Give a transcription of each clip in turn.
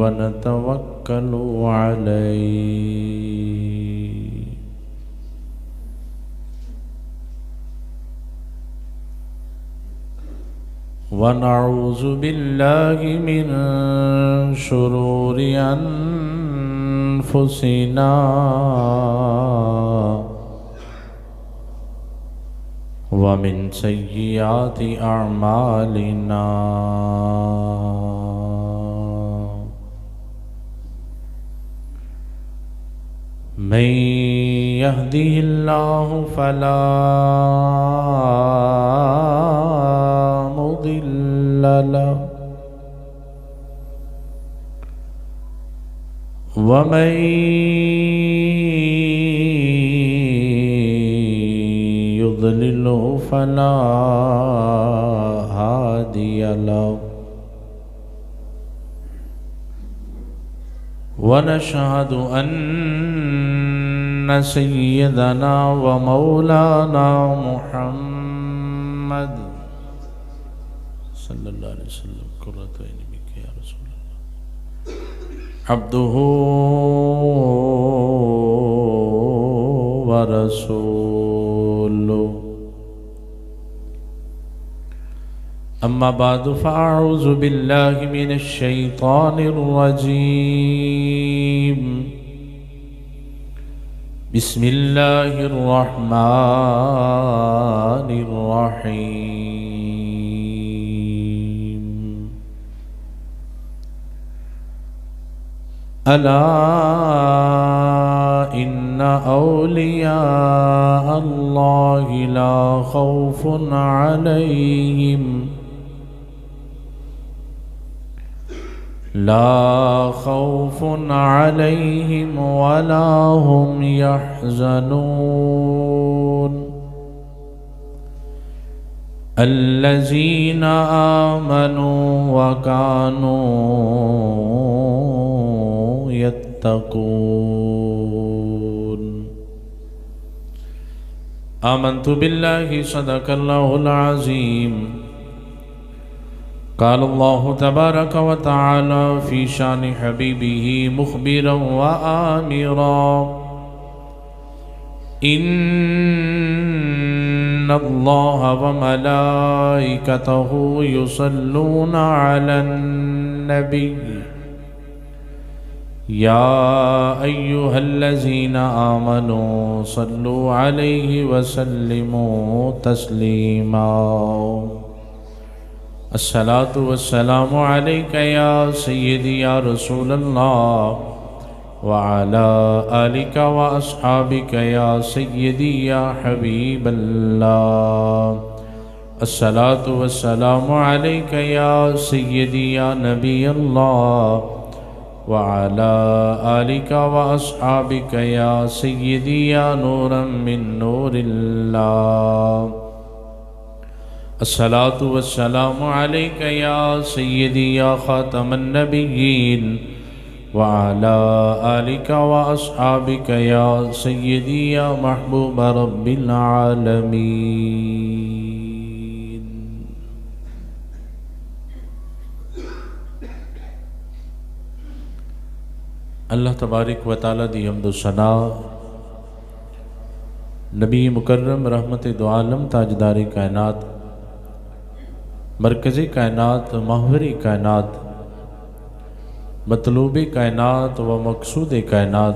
ونتوكل عليه ونعوذ بالله من شرور أنفسنا ومن سيئات أعمالنا من يهده الله فلا مضل له ومن يضلله فلا هادي له ونشهد أن سيدنا ومولانا محمد صلى الله عليه وسلم قرة عين بك يا رسول الله عبده ورسوله أما بعد فأعوذ بالله من الشيطان الرجيم بسم الله الرحمن الرحيم ألا إن أولياء الله لا خوف عليهم ولا هم يحزنون الذين آمنوا وكانوا يتقون آمنت بالله صدق الله العظيم قال الله تبارك وتعالى في شان حبيبه مخبرا وآمرا إن الله وملائكته يصلون على النبي يا أيها الذين آمنوا صلوا عليه وسلموا تسليما الصلاة والسلام عليك يا سيدي يا رسول الله وعلى آلك وأصحابك يا سيدي يا حبيب الله الصلاة والسلام عليك يا سيدي يا نبي الله وعلى آلك وأصحابك يا سيدي يا نورا من نور الله الصلاة والسلام عليك يا سيدي يا خاتم النبيين وعلى آلك وأصحابك يا سيدي يا محبوب رب العالمين اللہ تبارک و تعالی دی حمد و ثنا نبی مکرم رحمت دو عالم تاجدار کائنات مرکزی کائنات محوری کائنات مطلوب کائنات و مقصود کائنات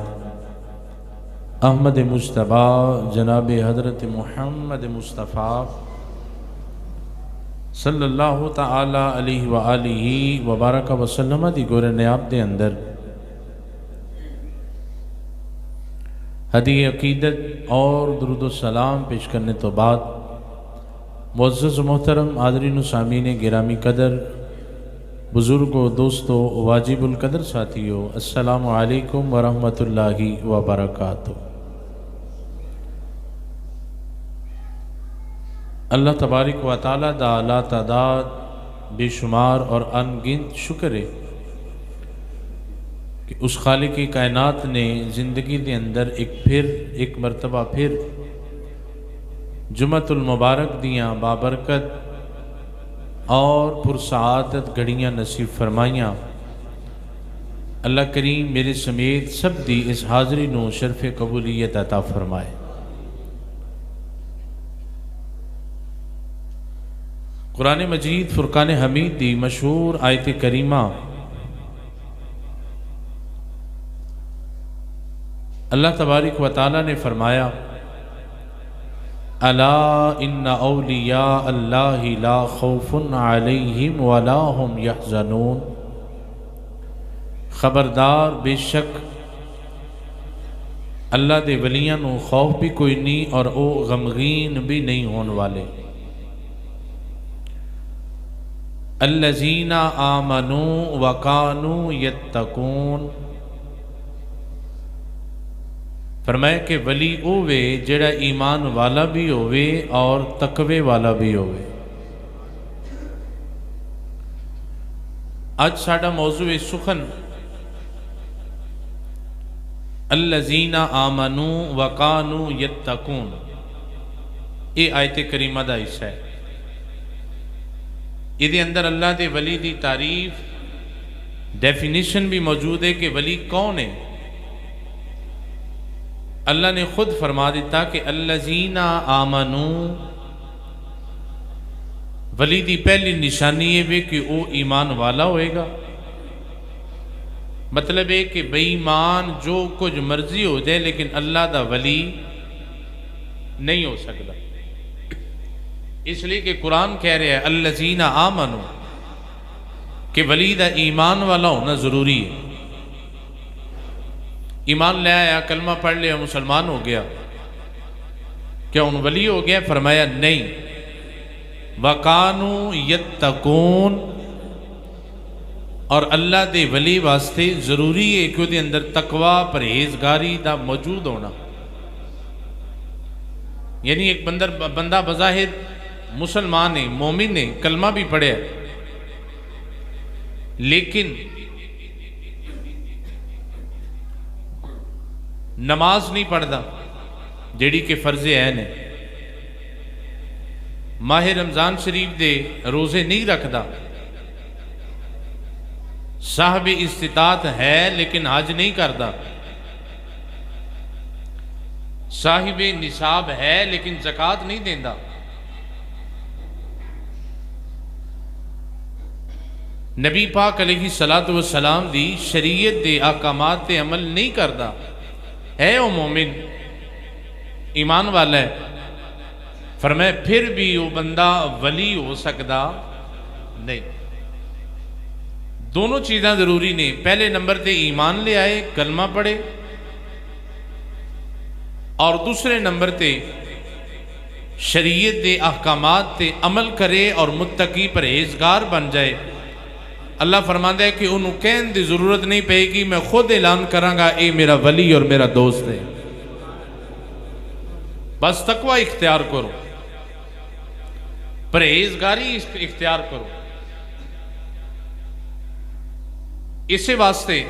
احمد مجتبیٰ جناب حضرت محمد مصطفیٰ صلی اللہ تعالی علیہ وآلہ وبارک وسلم دی گور نیاب دے اندر ہدیہ عقیدت اور درود و سلام پیش کرنے تو بعد معزز محترم حاضرین و سامعین گرامی قدر بزرگوں دوستوں واجب القدر ساتھیوں السلام علیکم ورحمۃ اللہ وبرکاتہ۔ اللہ تبارک و تعالیٰ دا لا تعداد بے شمار اور ان گنت شکر ہے کہ اس خالق کائنات نے زندگی دے اندر ایک مرتبہ پھر جمعۃ المبارک دیاں بابرکت اور پرسعادت گھڑیاں نصیب فرمائیاں اللہ کریم میرے سمیت سب دی اس حاضری نو شرف قبولیت عطا فرمائے۔ قرآن مجید فرقان حمید دی مشہور آیت کریمہ اللہ تبارک و تعالی نے فرمایا الا ان اولیاء اللہ لا خوف علیہم ولا هم یحزنون، خبردار بے شک اللہ دے ولیاں نو خوف بھی کوئی نہیں اور او غمگین بھی نہیں ہون والے۔ الذین آمنوا وکانوا یتقون، فرمایا کہ ولی اوے جڑا ایمان والا بھی ہوئے اور تقوی والا بھی ہوئے۔ آج ساڈا موضوع سخن الذین آمنوا وکانوا یتقون، یہ آیت کریمہ دا حصہ ہے۔ یہ اندر اللہ دے ولی دی تعریف ڈیفینیشن بھی موجود ہے کہ ولی کون ہے۔ اللہ نے خود فرما دیتا کہ الذین آمنوا، ولی دی پہلی نشانی ہے کہ وہ ایمان والا ہوئے گا۔ مطلب ہے کہ بے ایمان جو کچھ مرضی ہو جائے لیکن اللہ دا ولی نہیں ہو سکتا، اس لیے کہ قرآن کہہ رہے ہیں الذین آمنوا، کہ ولی دا ایمان والا ہونا ضروری ہے۔ ایمان لے آیا، کلمہ پڑھ لیا، مسلمان ہو گیا، کیا ان ولی ہو گیا؟ فرمایا نہیں، وَقَانُوا يَتَّقُونَ، اور اللہ دے ولی واسطے ضروری ہے کہ دے اندر تقوی پرہیزگاری دا موجود ہونا۔ یعنی ایک بندہ بظاہر مسلمان ہے، مومن ہے، کلمہ بھی پڑھے لیکن نماز نہیں پڑھتا جیڑی کہ فرض عین ہے، ماہ رمضان شریف دے روزے نہیں رکھتا، صاحب استطاعت ہے لیکن حج نہیں کرتا، صاحب نصاب ہے لیکن زکوٰۃ نہیں دیندہ، نبی پاک علیہ السلام دی شریعت دے احکامات تے عمل نہیں کرتا، ہے وہ مومن ایمان والا ہے، فرمایا پھر بھی وہ بندہ ولی ہو سکتا نہیں۔ دونوں چیزیں ضروری نے، پہلے نمبر تے ایمان لے آئے، کلمہ پڑھے، اور دوسرے نمبر تے شریعت دے احکامات تے عمل کرے اور متقی پرہیزگار بن جائے۔ اللہ فرماتا ہے کہ انہوں کہن دی ضرورت نہیں پہے گی، میں خود اعلان کروں گا اے میرا ولی اور میرا دوست ہے۔ بس تقوی اختیار کرو، پرہیزگاری اختیار کرو۔ اسی واسطے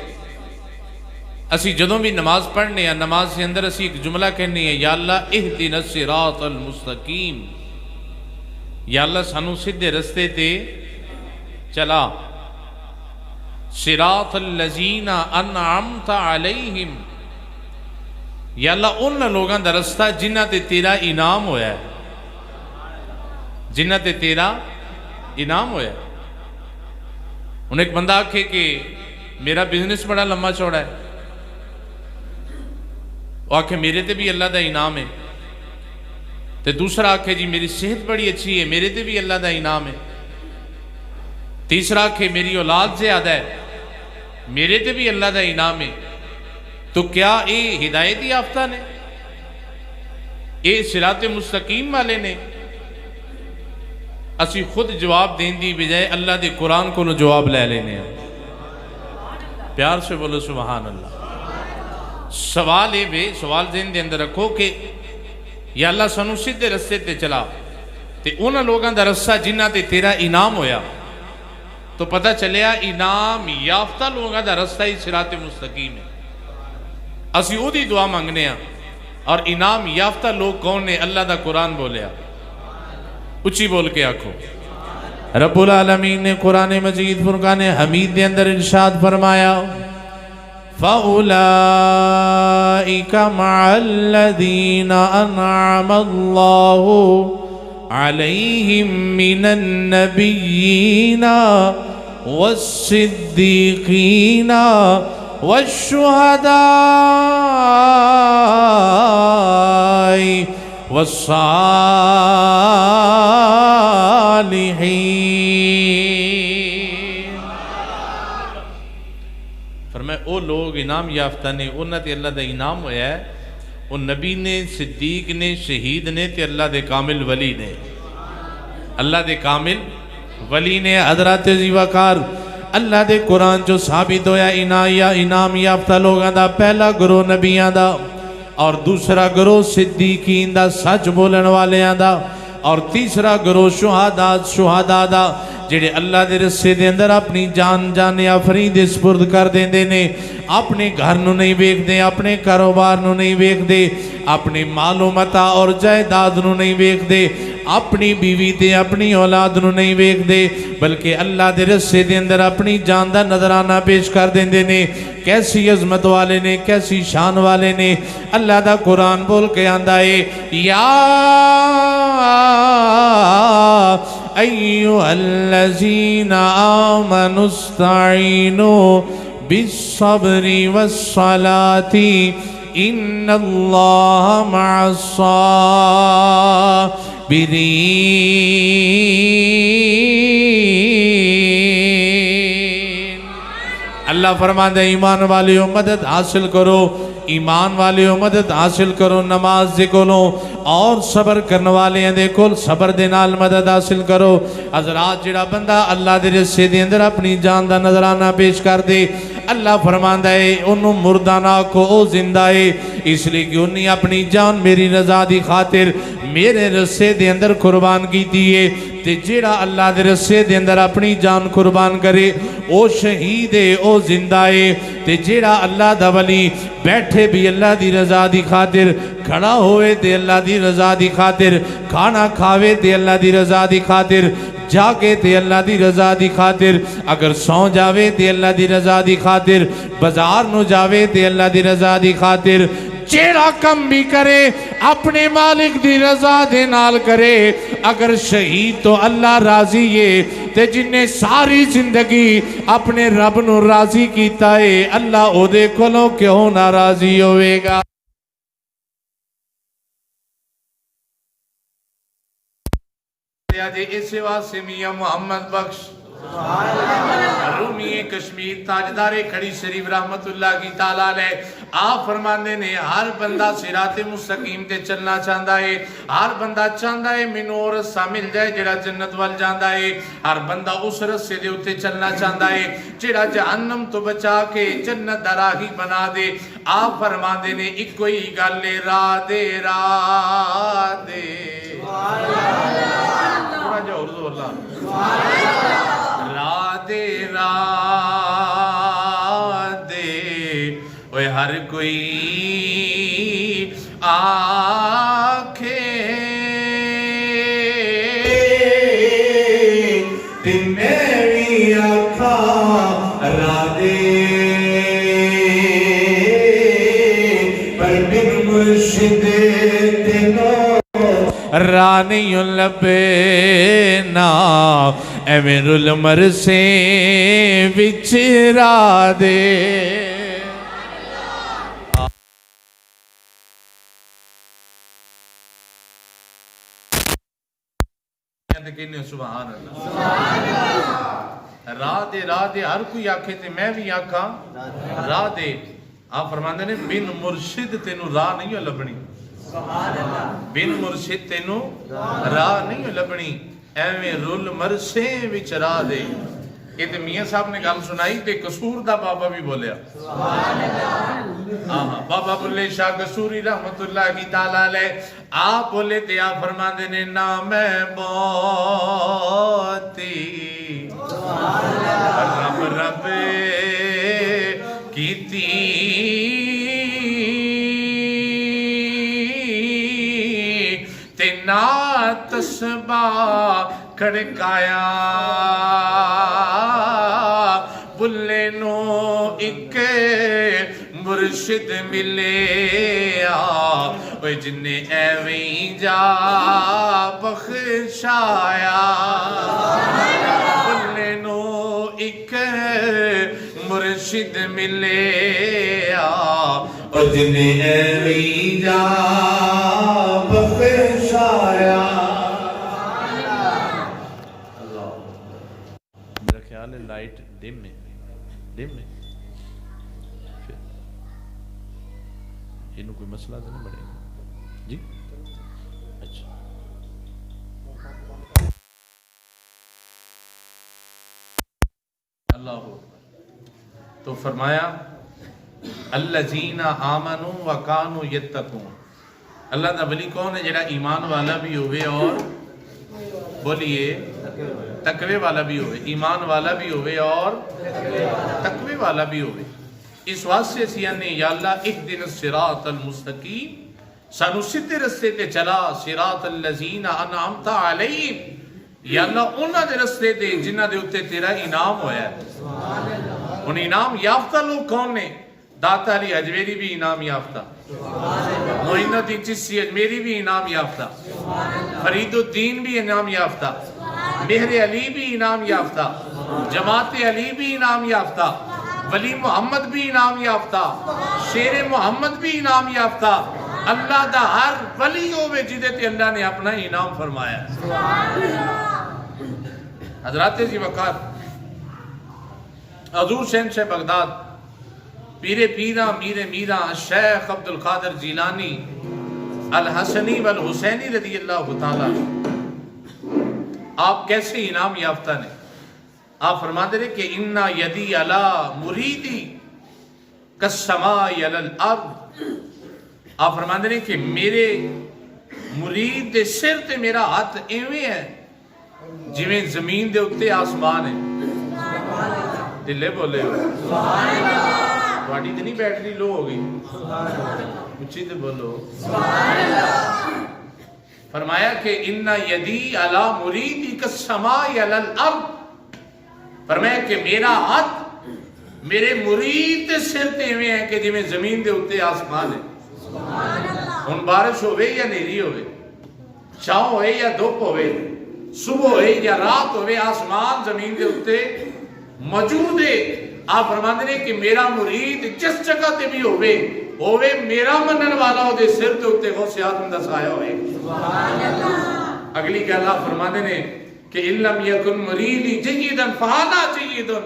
اسی جدوں بھی نماز پڑھنے ہیں، نماز کے اندر اسی ایک جملہ کہنی ہے، یا اللہ اہدنا الصراط المستقیم، یا اللہ سانو سیدھے رستے تے چلا، صراط الذین انعمت علیہم، یا اللہ ان لوگاں دا رستہ جنہ تے تیرا انعام ہویا ہے، جنہ تے تیرا انعام ہویا ہے۔ انہیں ایک بندہ آکھے کہ میرا بزنس بڑا لمبا چوڑا ہے، وہ آکھے میرے تے بھی اللہ دا انعام ہے، تے دوسرا آکھے جی میری صحت بڑی اچھی ہے، میرے تے بھی اللہ دا انعام ہے، تیسرا آکھے میری اولاد زیادہ ہے، میرے تے بھی اللہ دا انعام ہے۔ تو کیا اے ہدایت یافتہ نے؟ اے صراط مستقیم والے نے؟ اسی خود جواب دین دی بجائے اللہ دے قرآن کو جواب لے لینے ہیں۔ پیار سے بولو سبحان اللہ۔ سوال اے بے سوال ذہن دے اندر رکھو کہ یا اللہ سانو سیدھے رستے تے چلا، تے انہاں لوگاں دا رستہ جنہ تے تیرا انعام ہویا، تو پتہ چلیا انعام یافتہ لوگاں دا رستہ ہی صراط مستقیم ہے۔ اسی او دی دعا مانگنے ہیں، اور انعام یافتہ لوگ کون نے؟ اللہ دا قرآن بولیا، اچھی بول کے آکھو۔ رب العالمین نے قرآن مجید فرقان حمید دے اندر ارشاد فرمایا فأولئك مع الذين أنعم الله عليهم من النبيين والصديقين والشهداء والصالحین. فرمائے او لوگ انعام یافتہ نے انہاں تے اللہ دا انعام ہویا ہے، وہ نبی نے، صدیق نے، شہید نے تے اللہ دے کامل ولی نے. اللہ دے کامل ولی نے. حضرات زیوکار اللہ دے قرآن جو ثابت ہویا انعام یافتہ لوگاں دا پہلا گروہ نبیاں دا، اور دوسرا گروہ صدیقین دا سچ بولن والیاں دا، اور تیسرا گروہ شہداء دا جڑے اللہ دے رسے دے اندر اپنی جان آفرین دے سپرد کر دیں دے نے. اپنے گھر نو نہیں ویکھ دے، اپنے کاروبار نو نہیں ویکھ دے، اپنی مال و متاع اور جائیداد نو نہیں ویکھ دے، اپنی بیوی تے اپنی اولاد نو نہیں ویکھ دے، بلکہ اللہ دے رسے دے اندر اپنی جان دا نظرانہ پیش کر دیں دے نے. کیسی عظمت والے نے، کیسی شان والے نے. اللہ دا قرآن بول کے آندہ ہے یا ایوہ الذین آمنوا استعینوا بالصبر والصلاة ان اللہ مع الصابرین. اللہ فرماندہ ایمان والیوں مدد حاصل کرو، ایمان والیوں مدد حاصل کرو نماز دے کولوں، اور صبر کرنے والے ہیں دے کول صبر دے نال مدد حاصل کرو. حضرات جڑا بندہ اللہ دے رسے دے اندر اپنی جان دا نظرانہ پیش کر دے، اللہ فرماندہ ہے انہوں مردہ نہ کو او زندہ ہے، اس لیے کہ انہیں اپنی جان میری رضا دی خاطر میرے رسے دے اندر قربان کی دیئے. تے جیڑا اللہ دے رسے دے اندر اپنی جان قربان کرے او شہید ہے، او زندہ ہے. تے جیڑا اللہ دا ولی بیٹھے بھی اللہ دی رضا دی خاطر، کھڑا ہوئے تے اللہ دی رضا دی خاطر، کھانا کھاوے تے اللہ دی رضا دی خاطر، جاگے تے اللہ دی رضا دی خاطر، اگر سو جاوے تے اللہ دی رضا دی خاطر، بازار نو جاوے تے اللہ دی رضا دی خاطر، جیڑا کم بھی کرے اپنے مالک دی رضا دے نال کرے. اگر شہید تو اللہ راضی ہے، تے جن نے ساری زندگی اپنے رب نو راضی کیتا ہے، اللہ او دے کولوں کیوں ناراضی ہوئے گا. اسے واسے میاں محمد بخش رومی کشمیر تاجدار کھڑی شریف رحمت اللہ کی تعالیٰ لے آپ فرماندے نے ہر بندہ صراط مستقیم تے چلنا چاہتا ہے، ہر بندہ چاہتا ہے مینوں اور رسہ مل جائے جڑا جنت وال جاندا ہے، ہر بندہ اس رسے دے اتے چلنا چاہتا ہے جڑا جہنم تو بچا کے جنت دا راہی بنا دے. آپ فرماندے نے ایک کوئی گل راہ دے اوے ہر کوئی آکھے تے میری آکھا را دے پر بن مرشد راہ نہیں لبینا ایویں رول مرسے وچ راہ دے. سبحان اللہ. راہ دے ہر کوئی آکھے تے میں بھی آکھاں راہ دے. آپ فرماندے نے بن مرشد تینوں راہ نہیں لبنی، بن مرشد تینوں راہ نہیں لبنی، ایویں رول مرسے وچ راہ دے. یہ تو میاں صاحب نے گل سنائی تے قصور دا بابا بھی بولیا. بابا بلے شاہ قصوری رحمت اللہ کی تعالیٰ لے آپ بولے تے آپ فرماندے نے نا میں بوتی رب رب کیتی تے نا تسبیح کھڑکایا بلے نو ایک مرشد ملے آ جنہیں ایویں جا بخشایا بلے نو ایک مرشد ملے آ جنہیں ایویں جا بخشایا. میرا خیال ہے لائٹ ڈم ہے انہوں کوئی مسئلہ تو نہیں بڑھے گا جی. اچھا اللہ تو فرمایا الذین آمنوا وکانوا یتقون. اللہ دا ولی کون ہے؟ جڑا ایمان والا بھی ہوئے اور بولیے تقوی والا بھی ہوئے. ایمان والا بھی ہوئے اور تقوی والا بھی ہوئے. اس واسطے سے یعنی یا اللہ اہدنا الصراط المستقیم سانو سیدھے رستے تے چلا. صراط الذین انعمت علیہم یا اللہ انہاں دے رستے تے جنہاں دے اوتے تیرا انعام ہویا ہے. ان انعام یافتہ لوگ کون نے؟ داتا علی اجمیری بھی انعام یافتہ, معین الدین چشتی اجمیری بھی انعام یافتہ, فرید الدین بھی انعام یافتہ, مہر علی بھی انعام یافتہ, جماعت علی بھی انعام یافتہ, ولی محمد بھی انعام یافتہ, شیر محمد بھی انعام یافتہ. اللہ دا ہر ولی ہوئے جدے تے اللہ نے اپنا انعام فرمایا. حضرات جی وقار حضور شہنشاہ بغداد پیر پیرا میر میرا شیخ عبد القادر جیلانی الحسنی والحسینی رضی اللہ تعالیٰ آپ کیسے انعام یافتہ نے؟ آپ فرماتے رہے کہ اِنَّا یَدِي عَلَى مُرِیدِ كَالسَّمَاءِ عَلَى الْأَرْضِ. آپ فرماتے رہے کہ میرے مرید دے سر تے میرا ہاتھ ایویں ہے جویں زمین دے اتے آسمان ہے. دلے بولے ہو تھوڑی تو نہیں بیٹری لو ہو گئی؟ اچھی تو بولو. فرمایا کہ اِنَّا یَدِي عَلَى مُرِیدِ كَالسَّمَاءِ عَلَى الْأَرْضِ. فرمایا کہ میرا ہاتھ میرے مرید دے سر تے ہوئے ہیں کہ جی میں زمین دے اتے آسمان ہے. ان بارش ہوئے یا نیری ہوئے, چھاؤں ہوئے یا دھوپ ہوئے, صبح ہوئے یا رات ہوئے, آسمان زمین دے اتے موجود ہے. آپ فرماتے ہیں کہ میرا مرید جس جگہ تے بھی ہوئے میرا منن والا ہو دے سر تے اتے غوث اعظم دا سایہ ہوئے. اگلی کہ اللہ فرماتے ہیں کہ اِلَّمْ يَكُنْ مُرِيدِ جَيِّدًا فَعَلَا جَيِّدٌ.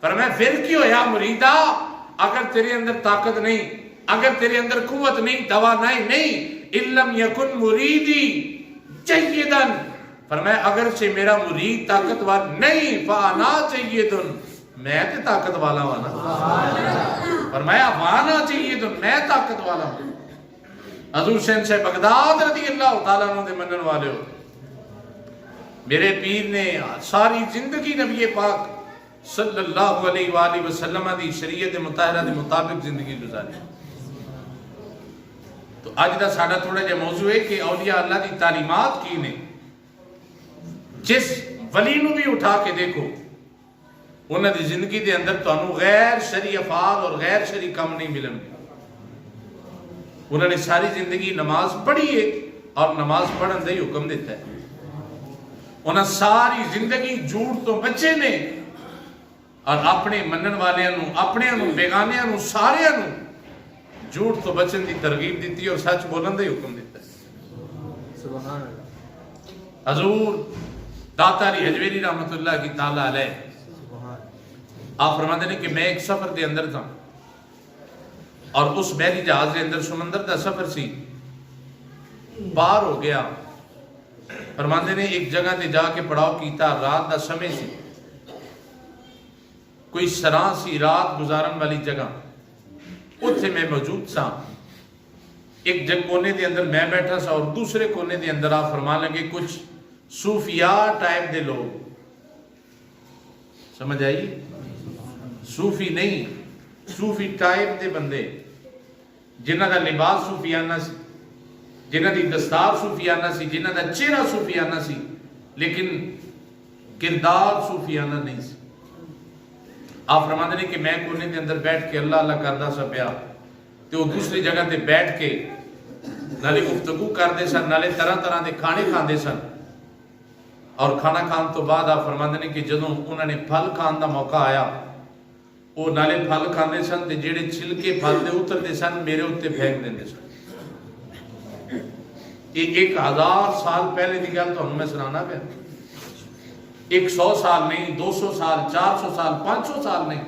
فرمایا پھر کیوں یا مریدہ اگر تیرے اندر طاقت نہیں, اگر تیرے اندر قوت نہیں, توانائی نہیں, اِلَّمْ يَكُنْ مُرِيدِ جَيِّدًا. فرمایا اگر سے میرا مرید طاقتور نہیں فَعَنَا جَيِّدٌ میں تے طاقت والا ہوں. فرمایا فَعَنَا جَيِّدٌ میں طاقت والا ہوں. حضور شہنشاہ بغداد رضی اللہ تعالیٰ عنہ دے منن والے ہو. میرے پیر نے ساری زندگی نبی پاک صلی اللہ علیہ وآلہ وسلم دی شریعت مطہرہ دے مطابق زندگی گزاری. تو آج دا ساڑھا تھوڑا جا موضوع ہے کہ اولیاء اللہ دی تعلیمات کی نے. جس ولی نو بھی اٹھا کے دیکھو انہوں دی زندگی دے اندر تو انہوں غیر شرعی افعال اور غیر شرعی کم نہیں ملن گے. انہوں نے ساری زندگی نماز پڑھی ہے اور نماز پڑھن دے حکم دیتا ہے. انہاں ساری زندگی جھوٹ تو بچے نے اور اپنے منن والے اپنے بیگانے سارے جھوٹ تو بچن دی ترغیب دیتی اور سچ بولن دے حکم دیتا ہے. حضور داتا علی اجمیری رحمت اللہ کی تعالیٰ علیہ آپ فرماتے ہیں کہ میں ایک سفر دے اندر تھا اور اس بحری جہاز دے اندر سمندر دا سفر سی پار ہو گیا. فرماندے نے ایک جگہ تے جا کے پڑاؤ کیتا, رات دا سمے سی, کوئی سراں سی رات گزارن والی جگہ اتھے میں موجود سا. ایک جگ کونے دے اندر میں بیٹھا سا اور دوسرے کونے دے اندر آپ فرما لیں کچھ صوفیاء ٹائپ دے لوگ. سمجھ آئی؟ صوفی نہیں, صوفی ٹائپ دے بندے جنہ دا لباس صوفیانہ سی, جنہ دی دستار صوفیانہ سی, جنہ دا چہرہ صوفیانہ سی, لیکن کردار صوفیانہ نہیں سی. آپ فرماتے ہیں کہ میں کونے دے اندر بیٹھ کے اللہ اللہ کردہ سا پیا. تو وہ دوسری جگہ تے بیٹھ کے نالے گفتگو کرتے سن، نالے طرح طرح کے کھانے کھاندے سن. اور کھانا کھان تو بعد آپ فرماندے نے کہ جدوں انہوں نے پھل کھان دا موقع آیا وہ نالے پھل کھاندے سن تے جڑے چھلکے پھل دے اترتے سن میرے اتنے پھینک دیندے سن. یہ 1000 سال پہلے کی گل تمہیں میں سنانا پیا. 100 سال نہیں، 200 سال، 400 سال، 500 سال نہیں،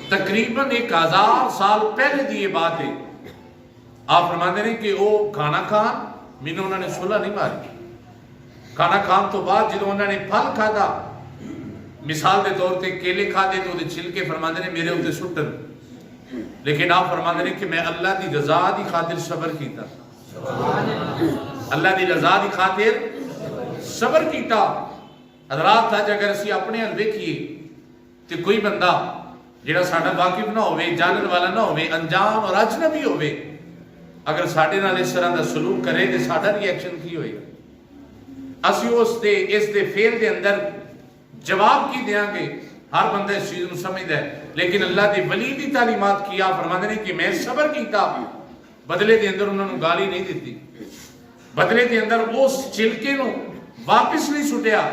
تقریباً 1000 سال پہلے دی یہ بات ہے. آپ فرماندے نے کہ وہ کھانا کھان مینوں انہوں نے صلح نہیں ماری. کھانا کھان تو بعد جدوں انہوں نے پھل کھادا، مثال دے طور تے کیلے کھادے تو وہ چھلکے فرماندے نے میرے اتنے سٹن. لیکن آپ فرماندے نے کہ میں اللہ دی رضا دی خاطر صبر کیتا، اللہ دی رضا دی خاطر صبر کیتا. حضرات تھا اگر اسی اپنے حل ویکھیے تو کوئی بندہ جڑا ساڈا واقف نہ ہوئے، جانن والا نہ ہوئے، انجان اور اجنبی ہوئے، اگر ساڈے نال اس طرح دا سلوک کرے تو ساڈا ری ایکشن کی ہوئے گا؟ اسی اس دے فعل دے اندر جواب کی دیاں گے؟ ہر بندہ اس چیز کو سمجھدا ہے. لیکن اللہ دے ولی دی تعلیمات کی آپ فرماندے نے کہ میں صبر کیتا، بدلے دے اندر انہوں نے گالی نہیں دیتی، بدلے دے اندر اس چھلکے نو واپس نہیں سٹیا،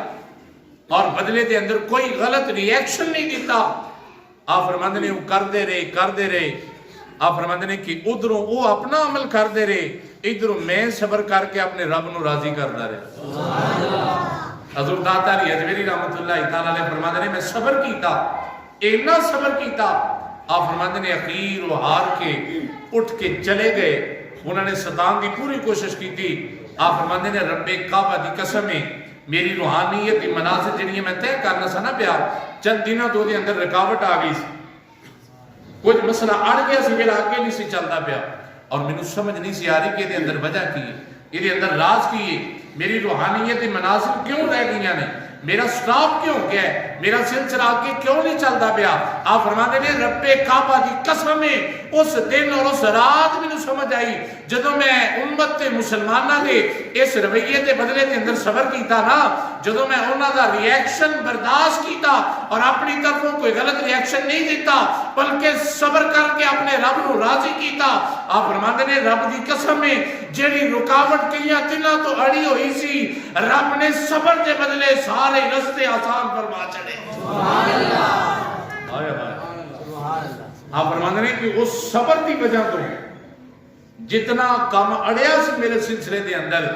اور بدلے دے اندر کوئی غلط ری ایکشن نہیں دیتا. آپ فرماندے نے وہ کردے رہے. آپ فرماندے نے کہ ادھروں وہ اپنا عمل کردے رہے، ادھروں میں صبر کر کے اپنے رب نو راضی کردا رہا. حضرت داتا علی اجمیری رحمت اللہ تعالی علیہ فرماندے نے میں صبر کیتا، اتنا صبر کیتا. آپ فرماندے نے اخیر وہ ہار کے اٹھ کے چلے گئے. انہوں نے ستان کی پوری کوشش کی تھی. آپ فرماندے نے رب کعبہ دی قسم ہے میری روحانیت کی منازل جنہیں میں طے کرنا سا نہ پیا، چند دنوں دو دے اندر رکاوٹ آ گئی سی، کچھ مسئلہ اڑ گیا سی، میرا آگے نہیں سی چلتا پیا، اور میں سمجھ نہیں سی آ رہی کہ یہ اندر وجہ کی ہے، یہ اندر راز کی ہے، میری روحانیت کی منازل کیوں رہ گئی نے، میرا سٹاپ کیوں گیا ہے، میرا سلسلہ آگے کیوں نہیں چلتا پیا. آپ فرماتے ہیں رب کعبہ دی قسم ہے اس دن اور اس رات میں سمجھ آئی جدوں میں امت مسلمانہ دے اس رویے دے بدلے دے اندر صبر کیتا نا، جدوں میں انہاں دا ری ایکشن برداشت کیتا اور اپنی طرفوں کوئی غلط ری ایکشن نہیں دیتا بلکہ صبر کر کے اپنے رب نو راضی کیتا. آپ فرماتے ہیں رب دی قسم ہے جیڑی رکاوٹ کیاں دنوں تو اڑی ہوئی سی، رب نے صبر دے بدلے سارے رستے آسان فرما چڑھے. آپ فرماتے ہیں کہ اس صبر دی وجہ تو جتنا کام اڑیا سی میرے سلسلے دے اندر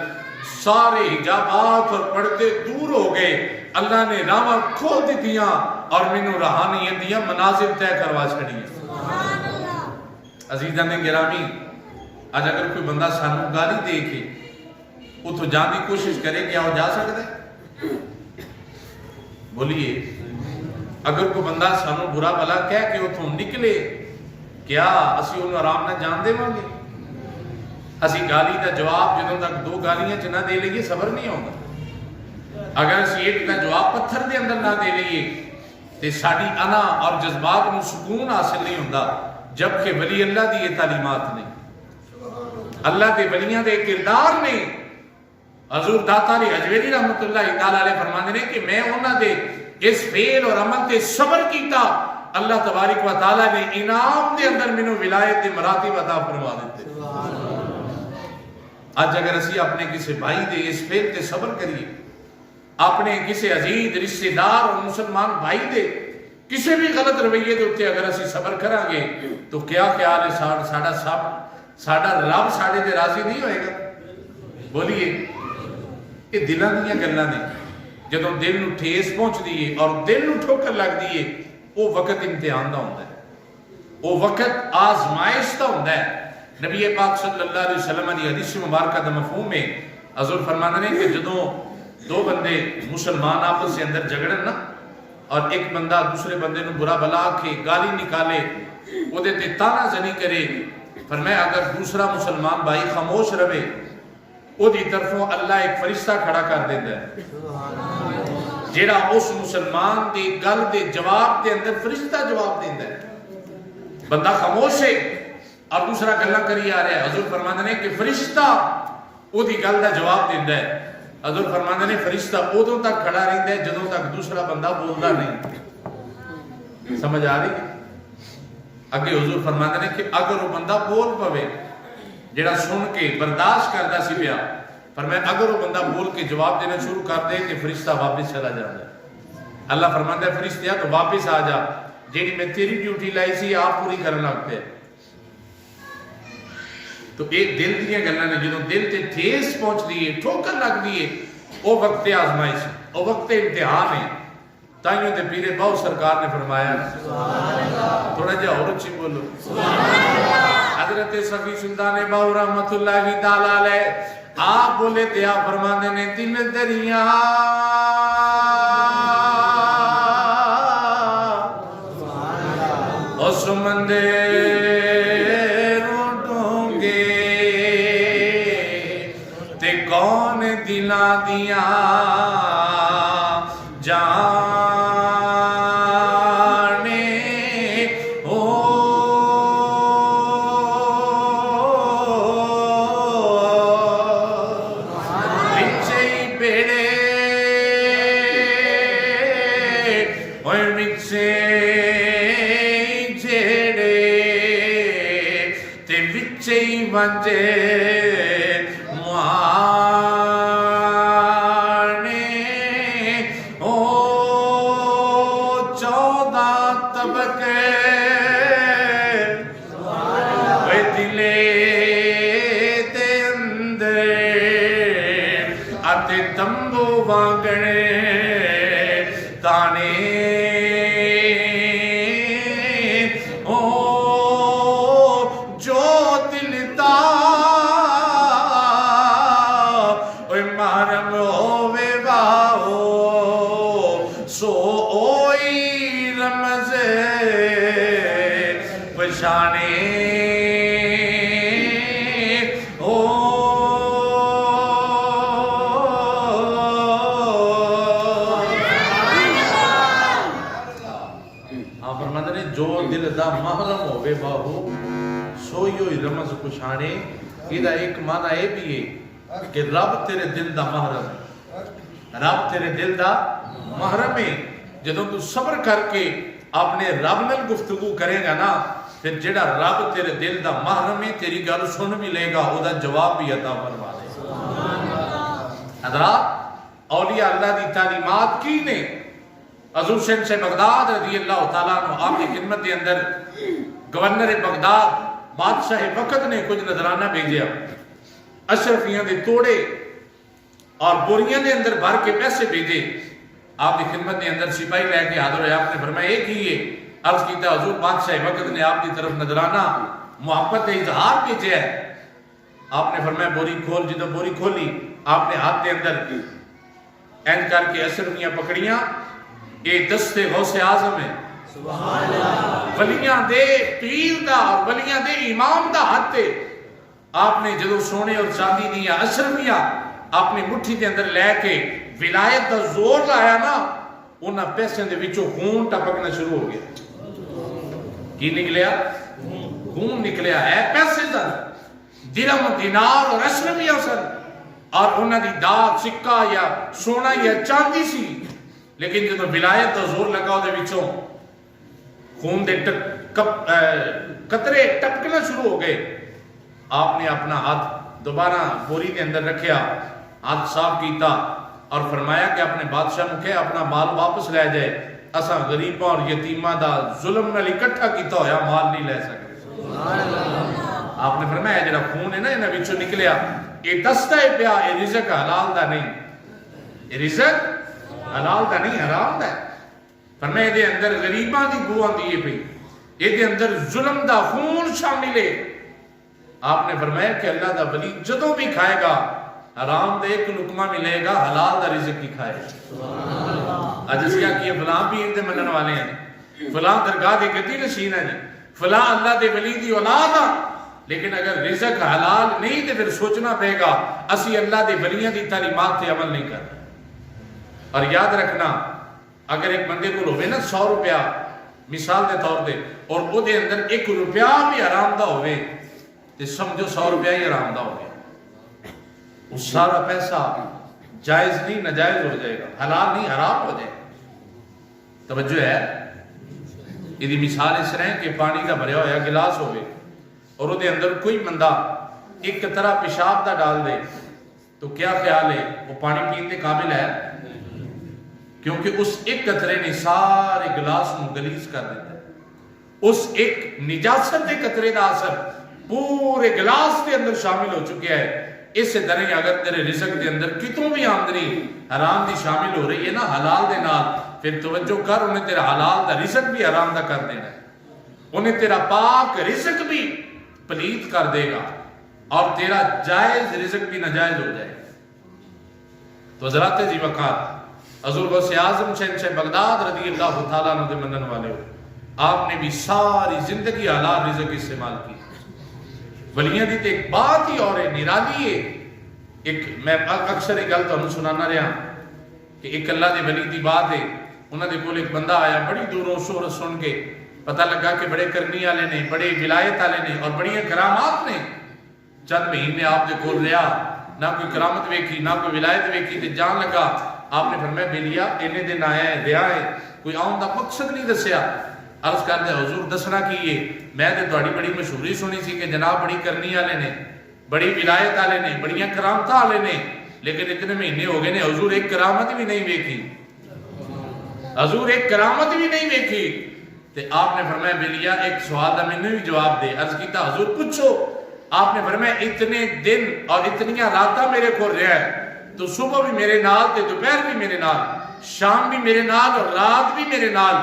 سارے حجابات اور پردے دور ہو گئے. اللہ نے راہ کھول دیتیاں اور مینوں روحانیت دیاں منازل طے کروا چھڑی. عزیزاں نے گرامی، آج اگر کوئی بندہ سانو گالی دے کے وہ تو جان کی کوشش کرے کیا وہ جا سکتا ہے؟ بولیے، اگر کوئی بندہ سانو برا بھلا کہہ کے وہ تو نکلے کیا اسی انہوں آرام نہ جان دے مانگے؟ اسی گالی دا جواب جدوں تک 2 گالیاں چ نہ دے لئیے صبر نہیں ہوگا. اگر اسی ایک دا جواب پتھر دے اندر نہ دے لئیے تے ساڑی انا اور جذبات میں سکون حاصل نہیں ہوندہ. جبکہ ولی اللہ دی یہ تعلیمات نہیں، اللہ دے ولیاں دے کردار نہیں. حضور داتا علی اجمیری رحمت اللہ تعالی علیہ فرماندے نے کہ میں انہاں دے اس فعل اور عمل تے صبر کیتا، اللہ تبارک و تعالی نے انعام دے اندر منو ولایت دے مراتب عطا فرما دیتے. آج اگر اسی اپنے کسی بھائی دے اس فعل تے صبر کریے، اپنے کسی عزیز رشتہ دار اور مسلمان بھائی دے کسی بھی غلط رویے دے ہوتے اگر اسی صبر کریں گے تو کیا خیال ہے ساڑا رب ساڑے دے راضی نہیں ہوئے گا؟ بولیے، یہ دلوں دیاں گلاں نے. جدوں دل نو ٹھیس پہنچ دیئے اور دل نو ٹھوکر لگ دیئے وہ وقت امتحان دا ہوندہ ہے، وہ وقت آزمائش دا ہوندہ ہے. نبی پاک صلی اللہ علیہ وسلم دی حدیث مبارکہ دا مفہوم ہے. حضور فرمانے ہیں کہ جدوں 2 بندے مسلمان آپس سے اندر جھگڑن نا اور ایک بندہ دوسرے بندے نو برا بلا کے گالی نکالے وہ دے تے تانا زنی کرے، فرمایا اگر دوسرا مسلمان بھائی خاموش رہے وہ دی طرفوں اللہ ایک فرشتہ کھڑا کر دیتا ہے جیڑا اس مسلمان دے گل دے جواب دے اندر فرشتہ جواب دیتا ہے. بندہ خاموش ہے اور دوسرا گلہ کری آ رہا ہے، حضور فرمانے ہیں کہ فرشتہ وہ دی گل دا جواب دیتا ہے. حضور فرمانے نے فرشتہ ادوں تک کھڑا رہتا ہے جدوں تک دوسرا بندہ بولتا نہیں. سمجھ آ رہی ہے؟ اگے حضور فرماتے ہیں کہ اگر وہ بندہ بول پوے جڑا سن کے برداشت کرتا سی پیا، فرمایا اگر وہ بندہ بول کے جواب دینا شروع کر دے کہ فرشتہ واپس چلا جاتا ہے۔ اللہ فرماتا ہے فرشتہ تو واپس آ جا، جیڑی میں تیری ڈیوٹی لائی سی آپ پوری کرنا لگتے ہیں۔ تو ایک دل دیا گلنا نے جنہوں دل تے ٹھیس پہنچ دیئے، ٹھوکر لگ دیئے، وہ وقت آزمائش، وہ وقت امتحان ہے۔ تائیوں تے پیرے باؤ سرکار نے فرمایا تھوڑا جا اور اچھی بولو حضرت صفی سلطان باؤ رحمت اللہ تعالیٰ علیہ آپ بولے تھے آپ فرمانے نے دل دریا اور سمندر اٹھوں گے تے کون دلا دیا محرم باہو سوئی ہوئی رمز کشانے یہ ایک معنی ہے بھی ہے کہ رب تیرے دل دا محرم ہے، رب تیرے دل دا محرم ہے۔ جدوں تو صبر کر کے اپنے رب نال گفتگو کرے گا نا پھر جڑا رب تیرے دل دا محرم ہے تیری گل سن بھی لے گا او دا جواب بھی عطا فرما دے گا۔ حضرات اولیاء اللہ دی تعلیمات کی نے حضور شہنشاہ بغداد رضی اللہ تعالیٰ عنہ آپ کی خدمت کے اندر گورنر بغداد بادشاہ وقت نے کچھ نظرانہ بھیجیا، اشرفیاں دے توڑے اور بوریاں دے اندر بھر کے پیسے بھیجے۔ آپ کی خدمت کے اندر سپاہی لے کے حاضر ہوئے، آپ نے فرمایا ایک ہی یہ عرض کیتا حضور بادشاہ وقت نے آپ کی طرف نظرانہ محبت اظہار بھیجا ہے۔ آپ نے فرمایا بوری کھول، جدو بوری کھولی آپ نے ہاتھ دے اندر اینڈ کر کے اشرفیاں پکڑیاں، اے دستے غوث اعظم ہے، ولیاں دے پیر دا اور ولیاں دے امام دا ہاتھ ہے۔ آپ نے جدو سونے اور چاندی دیا اشرفیاں اپنی مٹھی دے اندر لے کے ولایت دا زور لایا نا، انہاں پیسے دے وچوں خون ٹپکنا شروع ہو گیا۔ کی نکلیا؟ خون نکلیا ہے پیسے دا، درہم دینار اور اشرفیاں سن، اور انہاں دی داد سکہ یا سونا یا چاندی سی، لیکن جدو ولایت دا زور لگا دے وچوں خون دے قطرے ٹپکنا شروع ہو گئے۔ آپ نے اپنا ہاتھ دوبارہ بوری دے اندر رکھیا، ہاتھ صاف کیتا اور فرمایا کہ اپنے بادشاہ نو کہ اپنا مال واپس لے جائے، اساں غریباں اور یتیماں دا ظلم نال اکٹھا کیتا ہویا مال نہیں لے سکتے۔ آپ نے فرمایا جڑا خون ہے نا انہاں وچوں نکلیا، یہ دستا ہے پیا، یہ رزق حلال دا نہیں، یہ رزق حلال دا نہیں حرام دا ہے۔ فرمایا دے اندر غریباں دی بو آندی ہے پئی، یہ دے اندر ظلم دا خون شامل ہے۔ آپ نے فرمایا کہ اللہ دا ولی جدوں بھی کھائے گا حرام دے ایک لقمہ ملے گا، حلال دا رزق کی کھائے گا۔ آج اس کیا کیا فلاں بھی ان دے منن والے ہیں، فلاں درگاہ دے گتی نشین ہے، فلاں اللہ دے ولی دی اولاد آ، لیکن اگر رزق حلال نہیں تو پھر سوچنا پڑے گا اسی اللہ دے ولیاں دی تعلیمات تے عمل نہیں کر۔ اور یاد رکھنا اگر ایک بندے کو ہوئے نا 100 روپیہ مثال دے طور دے اور وہ دے اندر 1 روپیہ بھی حرام دا ہوئے تو سمجھو 100 روپیہ ہی حرام دا ہوئے، اس سارا پیسہ جائز نہیں ناجائز ہو جائے گا، حلال نہیں حرام ہو جائے گا۔ توجہ ہے، یہ مثال اس طرح کہ پانی کا بھریا ہوا گلاس ہوئے اور وہ اندر کوئی بندہ ایک قطرہ پیشاب دا ڈال دے تو کیا خیال ہے وہ پانی پینے قابل ہے؟ کیونکہ اس ایک قطرے نے سارے گلاس کو گلیز کر دیتا ہے. اس ایک نجاست کے قطرے دا اثر پورے گلاس کے اندر شامل ہو چکے ہے. اس طرح اگر تیرے رزق کے اندر کتوں بھی آمدنی حرام دی شامل ہو رہی ہے نا حلال دے نال، پھر توجہ کر، انہیں تیرا حلال دا رزق بھی حرام دا کر دینا ہے. انہیں تیرا پاک رزق بھی پلیت کر دے گا اور تیرا جائز رزق بھی ناجائز ہو جائے. تو حضرات جی وقات حضور غوث اعظم شہنشاہ بغداد رضی اللہ تعالیٰ عنہ دے منن والے ہو، آپ نے بھی ساری زندگی حلال رزق استعمال کی. ولیاں دی تے ایک بات ہی اور ہے، نرالی ہے. ایک میں اکثر ایک گل تو سنانا رہا کہ ایک اللہ دے ولی دی بات ہے. انہوں نے کول ایک بندہ آیا بڑی دوروں شہرت سن کے، پتہ لگا کہ بڑے کرنی والے نے، بڑے ولایت والے نے اور بڑی کرامات نے. چند مہینے آپ دے کول رہا، نہ کوئی کرامت ویکھی نہ کوئی ولایت ویکھی، تے جان لگا. آپ نے فرمایا بلیا اینے دن آیا ہے دیا ہے، کوئی آن دا مقصد نہیں دسیا. عرض کر دے حضور دسنا کیے، میں تے تہاڈی بڑی مشہوری سنی سی کہ جناب بڑی کرنی والے نے، بڑی ولایت والے نے، بڑیاں کرامتاں والے نے، لیکن اتنے مہینے ہو گئے نے حضور ایک کرامت بھی نہیں ویکھی، حضور ایک کرامت بھی نہیں ویکھی. تے آپ نے فرمایا بلیا ایک سوال دا میں بھی جواب دے. عرض کیتا حضور پوچھو. آپ نے فرمایا اتنے دن اور اتنیاں راتاں میرے کو رہا ہے، تو صبح بھی میرے نال تے دوپہر بھی میرے نال، شام بھی میرے نال اور رات بھی میرے نال.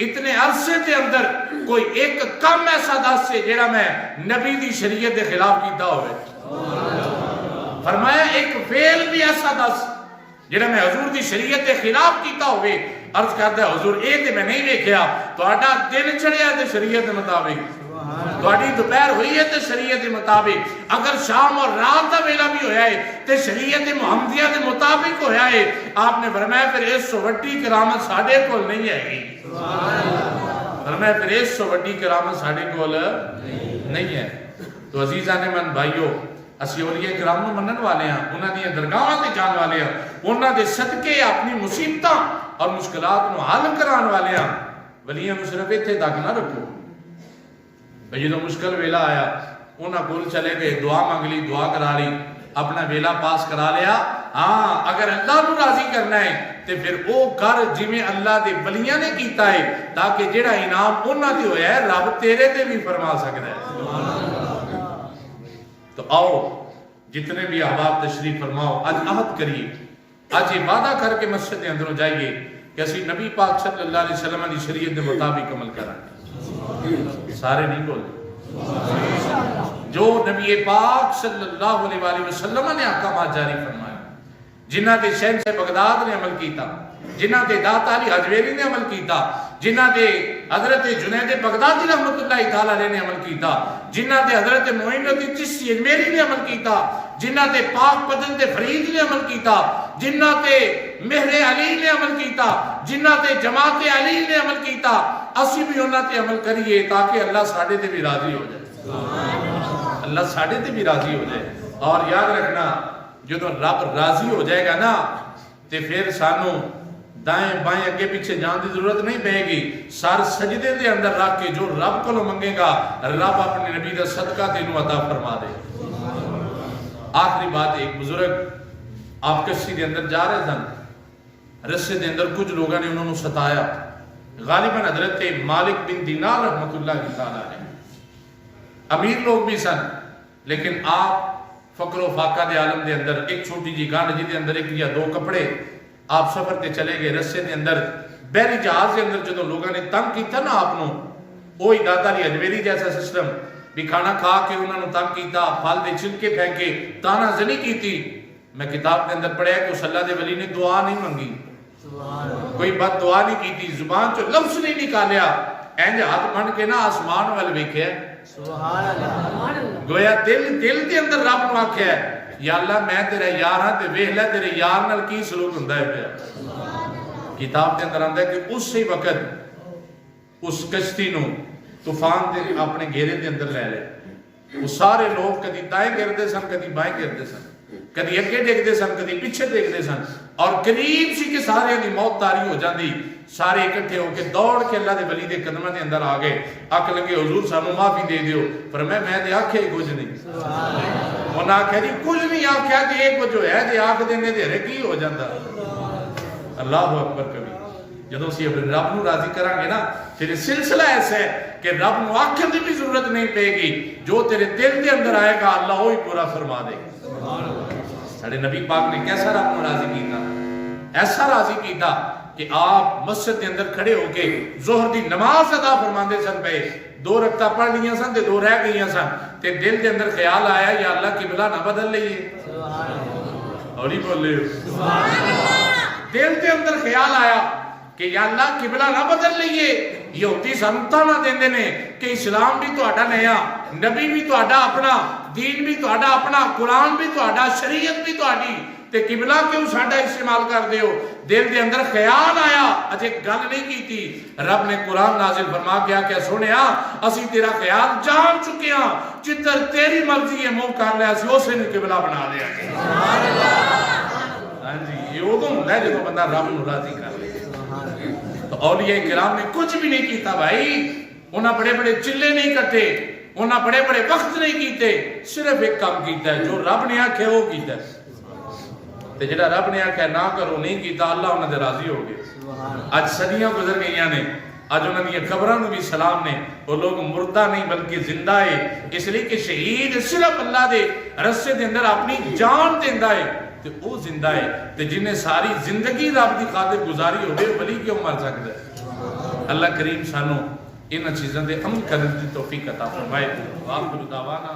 اتنے عرصے کے اندر کوئی ایک کم ایسا دس سے جیڑا میں نبی دی شریعت کے خلاف کیتا ہوئے. فرمایا ایک فعل بھی ایسا دس جیڑا میں حضور دی شریعت کے خلاف کیتا ہوئے. عرض کرتا ہے حضور اے تے میں نہیں دیکھیا، تو آڈا دن چڑھیا تے شریعت کے مطابق، تو آڈی دوپہر ہوئی ہے تے شریعت کے مطابق، اگر شام اور رات دا ویلا بھی ہویا ہے تے شریعت محمدیہ کے مطابق ہویا ہے. آپ نے فرمایا پھر اس سو وڈی کرامت ساڑھے کول نہیں ہے گی. فرمایا پھر اس سو وڈی کرامت ساڑھے کول نہیں ہے. تو عزیزان من بھائیو، اسی اولیاء کرام نو منن والے ہیں، انہاں دی درگاہاں تے جان والے ہیں، انہاں دے صدقے اپنی مصیبتاں اور مشکلات نو حل کران والے ہیں. ولیاں نو صرف ایتھے تک نہ رکھو. جدو مشکل ویلا آیا انہاں کول چلے گئے، دعا مانگ لی، دعا کرا لی، اپنا ویلا پاس کرا لیا. ہاں اگر اللہ نو راضی کرنا ہے تے پھر او کر جویں اللہ دے ولیاں نے کیتا ہے، تاکہ جڑا انعام انہاں تے ہویا ہے رب تیرے تے بھی فرما سکدا ہے. تو آؤ جتنے بھی احباب تشریف فرماؤ، آج عہد کریے، آج یہ وعدہ کر کے مسجد کے اندروں جائیے کہ اسی نبی پاک صلی اللہ علیہ وسلم دی شریعت کے مطابق عمل کرائیں. سارے نہیں بولے. جو نبی پاک صلی اللہ علیہ وسلم نے احکامات جاری فرمائے، جنہ دے شہنشاہ بغداد نے عمل کیتا، جنہ دے داتا علی حجویری نے عمل کیتا، جنہ دے حضرت جنید بغدادی رحمت اللہ تعالیٰ علیہ نے عمل کیتا، جنہ دے حضرت معین الدین چشتی اجمیری نے عمل کیتا، جنہ دے پاک پدند فرید نے عمل کیتا، جنہ تے مہر علی نے عمل کیتا، جنہ تے جماعت علی نے عمل کیتا، اسی بھی انہاں تے عمل کریے تاکہ اللہ ساڑھے تے بھی راضی ہو جائے. اللہ ساڑھے تے بھی راضی ہو جائے. اور یاد رکھنا جدو رب راضی ہو جائے گا نا تے پھر سانو دائیں بائیں اگے پیچھے جان دی ضرورت نہیں پہے گی. سار سجدے دے اندر رکھ کے جو رب کو منگے گا رب اپنے نبی دا صدقہ تینوں عطا فرما دے. آخری بات، ایک بزرگ آپ کشتی دے اندر جا رہے سن، رسے دے اندر کچھ لوگوں نے انہوں نے ستایا. غالباً حضرت مالک بن دینار رحمت اللہ تعالیٰ نے، امیر لوگ بھی سن، لیکن آپ فقر و فاقہ دے عالم دے اندر ایک چھوٹی جی گانڈ جی دے اندر ایک یا دو کپڑے، آپ سفر تے چلے گئے رسے دے اندر، بحری جہاز دے اندر جدو لوگوں نے تنگ کیتا نا آپ نو، وہی داتا علی حجویری جیسا سسٹم بھی کھانا کھا کے انہوں نے تنگ کیتا، پھل دے چھلکے پھینکے، تانا زنی کیتی. میں کتاب کے اندر پڑھیا کہ اس اللہ دے ولی نے دعا نہیں منگی، کوئی بد دعا نہیں کیتی، زبان چو لفظ نہیں نکالیا، اینج ہاتھ بن کے نا آسمان وال ویکھیا، گویا دل دے اندر رب نو آکھیا ہے یا اللہ میں تیرا یار ہاں تے ویکھ لے تیرے یار نال کی سلوک ہوندا ہے پیا. کتاب کے اندر آندا ہے کہ اسی وقت اس کشتی نو طوفان دے اپنے گھیرے دے اندر لے لے. وہ سارے لوگ کدی دائیں گرتے سن کدی بائیں گرتے سن. کدی اگے دیکھتے سن کدی پیچھے دیکھتے سن اور قریب سی کہ سارے دی موت تاری ہو جاندی سارے اکٹھے ہو کے دوڑ کے اللہ دے ولی دے قدماں دے اندر آ گئے آکھ لگے حضور سانو معافی دے دیو فرمایا میں تے آکھیا ہی کچھ نہیں انہاں آکھیا جی کچھ نہیں آکھیا تے ایک کچھ ہویا تے آکھ دینے تے رکی ہو جاندا اللہ اکبر کبھی جدوں سی اپنے رب نو راضی کران گے نا پھر سلسلہ ایسا ہے کہ رب نو آکھن دی بھی ضرورت نہیں پے گی جو تیرے دل دے اندر آئے گا اللہ وہی پورا فرما دے گا ساڈے نبی پاک نے کیسا رب نو راضی کیتا ایسا راضی کیتا کہ آپ مسجد کے اندر کھڑے ہو کے ظہر دی نماز ادا فرماندے سن پے 2 رکعتاں پڑھ لیاں سن تے 2 رہ گئیاں سن تے دل دے اندر خیال آیا یا اللہ قبلہ نہ بدل لئیے اور ہی بول لے دل دے اندر خیال آیا کہ یا اللہ قبلہ نہ بدل لئیے یہودی سنتا نہ دیندے نے کہ اسلام بھی تو آڈا نیا نبی بھی تو آڈا اپنا دین بھی تو آڈا اپنا قرآن بھی تو آڈا شریعت بھی تو آڈی تے قبلہ کیوں ساڈا استعمال کر دیو دل دے اندر خیال آیا اجے گل نہیں کی تھی رب نے قرآن نازل فرما کیا کہ سنیا اسی تیرا خیال جان چکے ہیں جدھر تیری مرضی ہے منہ کر لیا اسی اسے نے قبلہ بنا لیا ہاں جی یہ ادوں ہوندا ہے جدوں بندہ رب نو راضی کر لے تو اولیاء کرام نے کچھ بھی نہیں کیتا بھائی انہاں بڑے بڑے چلے نہیں کٹے انہاں بڑے بڑے وقت نہیں کیتے صرف ایک کام کیتا ہے جو رب نے آکھیا وہ کیتا ہے تے جڑا رب نے آکھیا نہ کرو نہیں کیتا اللہ انہاں دے راضی ہو گئے اج صدیاں گزر گئیاں نے اج انہاں دی قبراں نوں بھی سلام نے وہ لوگ مردہ نہیں بلکہ زندہ ہے اس لیے کہ شہید صرف اللہ دے رستے دے اندر اپنی جان دیندا ہے تے او زندہ ہے تے جنہیں ساری زندگی رب دی خاطر گزاری ہوئے ولی کیوں مر سکتا ہے اللہ کریم سانو ان چیزوں دے عمل کرنے دی توفیق عطا فرمائے واخر دعوانا